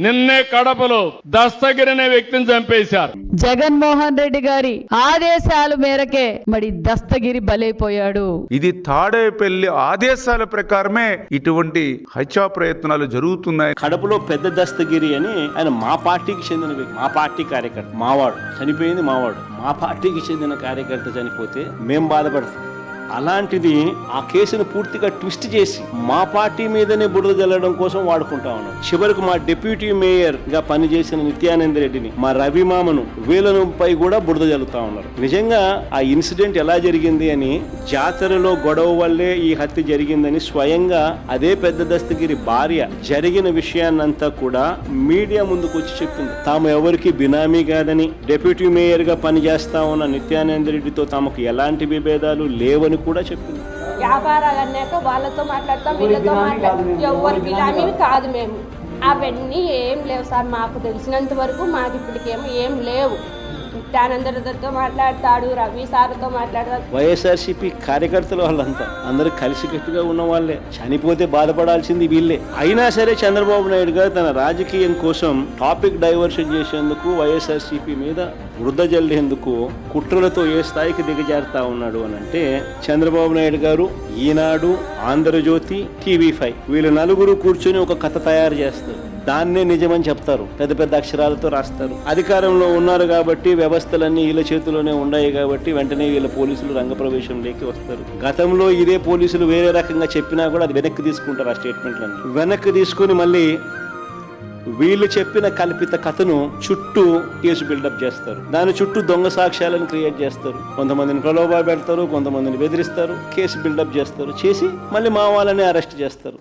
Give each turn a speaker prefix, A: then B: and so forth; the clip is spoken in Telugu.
A: నిన్నే కడపలో దస్తగిరి అనే వ్యక్తిని చంపేశారు.
B: జగన్మోహన్ రెడ్డి గారి ఆదేశాల మేరకే మరి దస్తగిరి బలైపోయాడు.
C: ఇది తాడేపల్లి ఆదేశాల ప్రకారమే ఇటువంటి హత్యా ప్రయత్నాలు జరుగుతున్నాయి.
D: కడపలో పెద్ద దస్తగిరి అని ఆయన మా పార్టీకి చెందిన వ్యక్తి, మా పార్టీ కార్యకర్త, మావాడు చనిపోయింది, మావాడు మా పార్టీకి చెందిన కార్యకర్త చనిపోతే మేం బాధపడతాం. అలాంటిది ఆ కేసును పూర్తిగా ట్విస్ట్ చేసి మా పార్టీ మీదనే బురద జల్లడం కోసం వాడుకుంటా ఉన్నారు. చివరికి మా డిప్యూటీ మేయర్ గా పనిచేసిన నిత్యానంద రెడ్డిని, మా రవిమామను, వీళ్ళపై కూడా బురద జల్లుతా ఉన్నారు. నిజంగా ఆ ఇన్సిడెంట్ ఎలా జరిగింది అని, జాతరలో గొడవ వల్లే ఈ హత్య జరిగిందని స్వయంగా అదే పెద్ద దస్తగిరి భార్య జరిగిన విషయాన్నంతా కూడా మీడియా ముందుకు వచ్చి చెప్పింది. తాము ఎవరికి బినామీ కాదని, డిప్యూటీ మేయర్ గా పనిచేస్తా ఉన్న నిత్యానంద రెడ్డితో తమకు ఎలాంటి విభేదాలు లేవని కూడా చెప్పింది.
E: వ్యాపారాలు అన్నాక వాళ్ళతో మాట్లాడతాం, వీళ్ళతో మాట్లాడతాం, ఎవరు బిలామీ కాదు మేము. అవన్నీ ఏం లేవు సార్, మాకు తెలిసినంత వరకు మాకు ఇప్పటికేమో ఏం లేవు. నిత్యానందరితో మాట్లాడతాడు, రవి సార్తో మాట్లాడతాడు.
D: వైఎస్ఆర్సీపీ కార్యకర్తలు వాళ్ళంతా అందరూ కలిసికట్టుగా ఉన్న వాళ్ళే. చనిపోతే బాధపడాల్సింది వీళ్ళే. అయినా సరే చంద్రబాబు నాయుడు గారు తన రాజకీయం కోసం టాపిక్ డైవర్షన్ చేసేందుకు, వైఎస్ఆర్సీపీ మీద వృద్ధ జల్లేందుకు కుట్రలతో ఏ స్థాయికి దిగజారుతా ఉన్నాడు అని అంటే, చంద్రబాబు నాయుడు గారు, ఈనాడు, ఆంధ్రజ్యోతి, టీవీ5 వీళ్ళు నలుగురు కూర్చొని ఒక కథ తయారు చేస్తారు. దాన్నే నిజమని చెప్తారు, పెద్ద పెద్ద అక్షరాలతో రాస్తారు. అధికారంలో ఉన్నారు కాబట్టి, వ్యవస్థలన్నీ వీళ్ళ చేతిలోనే ఉన్నాయి కాబట్టి వెంటనే వీళ్ళ పోలీసులు రంగప్రవేశంలోకి వస్తారు. గతంలో ఇదే పోలీసులు వేరే రకంగా చెప్పినా కూడా అది వెనక్కి తీసుకుంటారు. ఆ స్టేట్మెంట్లన్నీ వెనక్కి తీసుకుని మళ్ళీ వీళ్ళు చెప్పిన కల్పిత కథను చుట్టూ కేసు బిల్డప్ చేస్తారు. దాని చుట్టూ దొంగ సాక్ష్యాలను క్రియేట్ చేస్తారు. కొంతమందిని ప్రలోభ పెడతారు, కొంతమందిని బెదిరిస్తారు, కేసు బిల్డప్ చేస్తారు, చేసి మళ్ళీ మా వాళ్ళని అరెస్ట్ చేస్తారు.